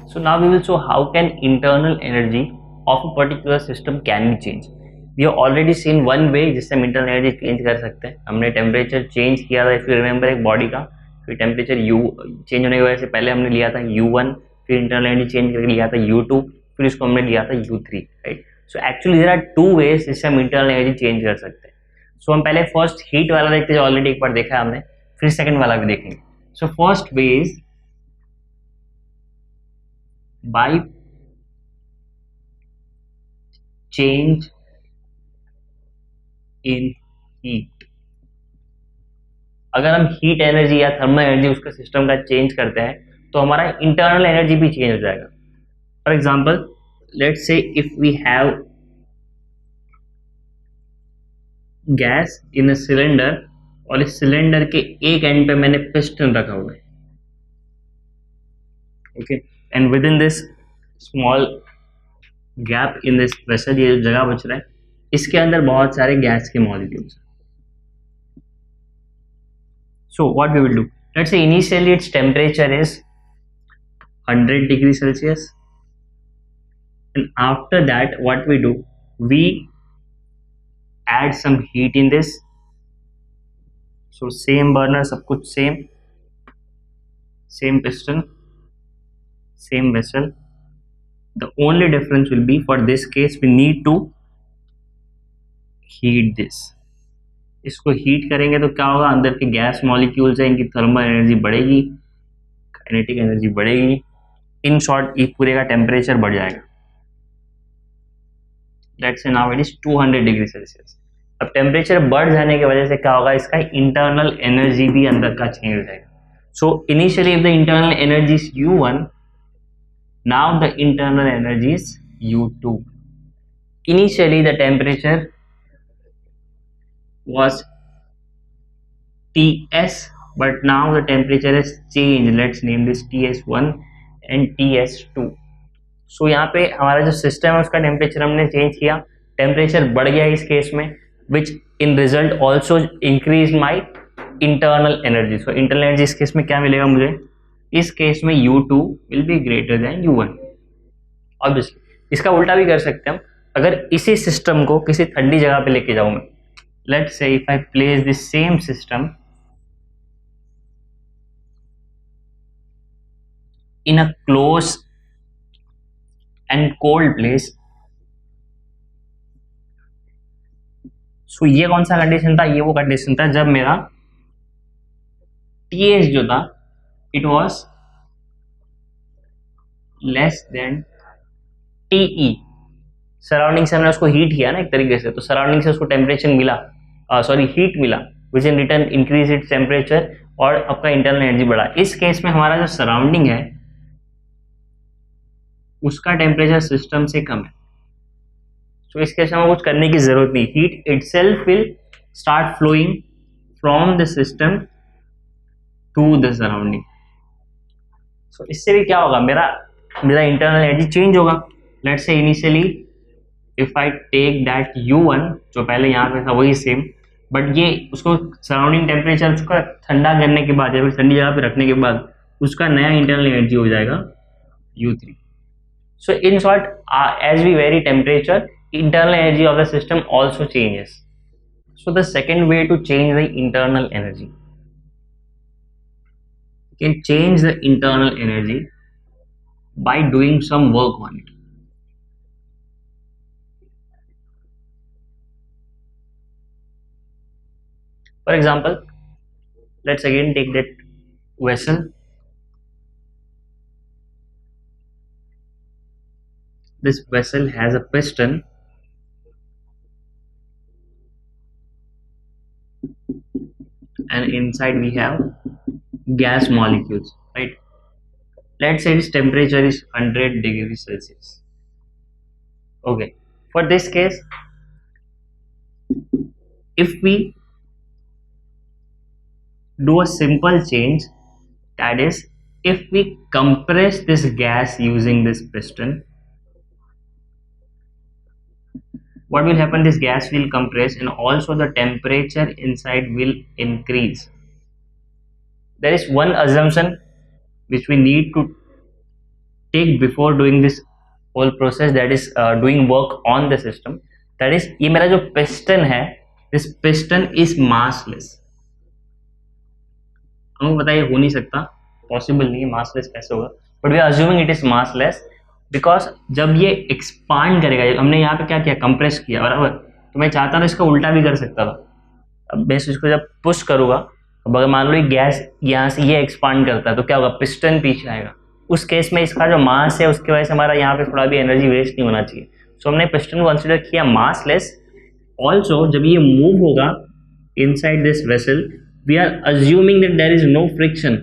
So now we will show how can internal energy of a particular system can be changed. We have already seen one way जिससे हम internal energy change कर सकते हैं. हमने temperature change किया था, if you remember, एक body का. फिर टेम्परेचर U चेंज होने की वजह से पहले हमने लिया था U1, फिर इंटरनल एनर्जी चेंज करके लिया था U2, फिर इसको हमने लिया था U3, right. So actually there are two ways जिससे हम इंटरनल एनर्जी चेंज कर सकते हैं. सो हम पहले फर्स्ट हीट वाला देखते हैं, जो ऑलरेडी एक बार देखा है हमने, फिर सेकंड वाला भी देखेंगे. So first way is by change in heat. अगर हम हीट एनर्जी या थर्मल एनर्जी उसके सिस्टम का चेंज करते हैं तो हमारा इंटरनल एनर्जी भी चेंज हो जाएगा. For example, let's say if we have gas in a cylinder, और इस सिलेंडर के एक एंड पे मैंने पिस्टन रखा हुआ है, okay, and with in this small gap in this vessel, ये जो जगह बच रहा है, इसके अंदर बहुत सारे गैस के molecules. So what we will do, let's say initially its temperature is 100 degrees Celsius, and after that what we do, we add some heat in this. So same burner, सब कुछ same piston, same vessel. The only difference will be, for this case we need to heat this. इसको heat करेंगे तो क्या होगा, अंदर के gas molecules हैं, इनकी थर्मल एनर्जी बढ़ेगी, काइनेटिक एनर्जी बढ़ेगी. इन शॉर्ट ये पूरे का टेम्परेचर बढ़ जाएगा. Let's say now it is 200 degree Celsius. अब टेम्परेचर बढ़ जाने की वजह से क्या होगा, इसका इंटरनल एनर्जी भी अंदर का चेंज हो जाएगा. So initially if the internal energy is U1, now the internal energy is U2. Initially the temperature was Ts, but now the temperature has changed. Let's name this Ts1 and Ts2. So यहाँ पे हमारा जो system है उसका temperature हमने change किया, temperature बढ़ गया इस केस में, which in result also increase my internal energy. So internal energy इस केस में क्या मिलेगा मुझे, इस केस में U2 will be greater than U1. Obviously इसका उल्टा भी कर सकते हैं हम. अगर इसी सिस्टम को किसी ठंडी जगह पे लेके जाऊँ मैं, let's say if I place the same system in a close and cold place, so ये कौन सा कंडीशन था, ये वो कंडीशन था जब मेरा TS जो था it was less than TE. Surrounding से हमने उसको हीट किया ना एक तरीके से, तो सराउंडिंग से उसको टेम्परेचर मिला, हीट मिला, which in return increase its temperature, और आपका इंटरनल एनर्जी बढ़ा. इस केस में हमारा जो सराउंडिंग है उसका टेम्परेचर सिस्टम से कम है. तो इस केस में हमें कुछ करने की जरूरत नहीं, heat itself will start flowing from the system to the surrounding. So इससे भी क्या होगा, मेरा इंटरनल एनर्जी चेंज होगा. Let's say initially if I take that U1 जो पहले यहाँ पे था वही सेम, बट ये उसको सराउंडिंग टेम्परेचर उसका ठंडा करने के बाद या फिर ठंडी जगह पे रखने के बाद उसका नया इंटरनल एनर्जी हो जाएगा U3. So in short, as we vary temperature, internal energy of the system also changes. So the second way to change the internal energy, you can change the internal energy by doing some work on it. For example, let's again take that vessel. This vessel has a piston, and inside we have gas molecules, right? Let's say its temperature is 100 degrees Celsius. Okay, for this case, if we do a simple change, that is, if we compress this gas using this piston, what will happen, this gas will compress and also the temperature inside will increase. There is one assumption which we need to take before doing this whole process, that is doing work on the system, that is ये मेरा जो piston है, this piston is massless. हमको बताइए हो नहीं सकता, possible नहीं है, massless कैसे होगा, but we are assuming it is massless because जब ये एक्सपांड करेगा, हमने यहाँ पे क्या किया, कंप्रेस किया बराबर, तो मैं चाहता था इसका उल्टा भी कर सकता था. अब मैं इसको जब पुश करूंगा, अब अगर मान लो ये गैस यहाँ से ये एक्सपांड करता है तो क्या होगा, पिस्टन पीछे आएगा. उस केस में इसका जो मास है उसकी वजह से हमारा यहाँ पे थोड़ा भी एनर्जी वेस्ट नहीं होना चाहिए. सो हमने पिस्टन को कंसिडर किया मासलेस. ऑल्सो जब ये मूव होगा inside this vessel, we are assuming that there is no friction.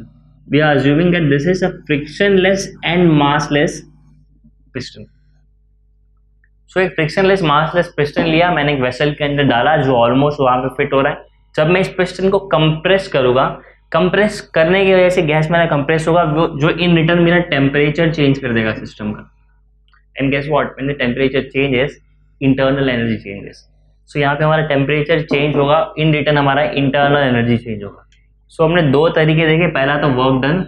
We are assuming that this is a frictionless and massless piston. So एक फ्रिक्शनलेस मासलेस पिस्टन लिया मैंने, एक vessel के अंदर डाला जो ऑलमोस्ट वहां पे फिट हो रहा है. जब मैं इस पिस्टन को कंप्रेस करूंगा, कंप्रेस करने की वजह से गैस मेरा कंप्रेस होगा, जो इन रिटर्न मेरा टेम्परेचर चेंज कर देगा सिस्टम का. And guess what, when the temperature changes, internal energy changes. So यहाँ पे हमारा टेम्परेचर चेंज होगा, इन रिटर्न हमारा इंटरनल एनर्जी चेंज होगा. सो हमने दो तरीके देखे, पहला तो वर्क डन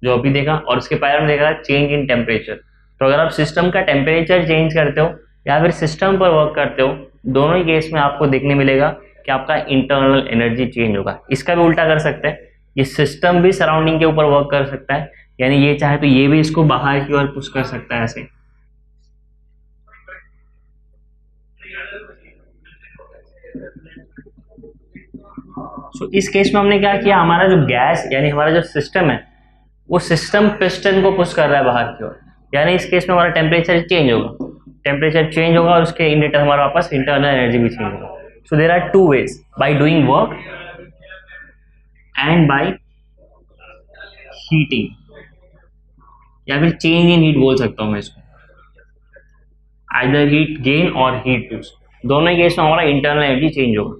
जो अभी देखा, और उसके पहले हमने देखा चेंज इन टेम्परेचर. तो अगर आप सिस्टम का टेम्परेचर चेंज करते हो या फिर सिस्टम पर वर्क करते हो, दोनों ही केस में आपको देखने मिलेगा कि आपका इंटरनल एनर्जी चेंज होगा. इसका भी उल्टा कर सकते हैं, ये सिस्टम भी सराउंडिंग के ऊपर वर्क कर सकता है, यानी ये चाहे तो ये भी इसको बाहर की ओर पुश कर सकता है ऐसे. सो इस केस में हमने क्या किया, हमारा जो गैस यानी हमारा जो सिस्टम है वो सिस्टम पिस्टन को पुश कर रहा है बाहर की ओर, यानी इस केस में हमारा टेम्परेचर चेंज होगा. टेम्परेचर चेंज होगा और उसके इन रिटर्न हमारा वापस इंटरनल एनर्जी भी चेंज होगा. So there are two ways, by doing work and by heating, या फिर change in heat बोल सकता हूँ मैं इसको, either heat gain और heat lose, दोनों ही केस में हमारा इंटरनल एनर्जी चेंज होगा.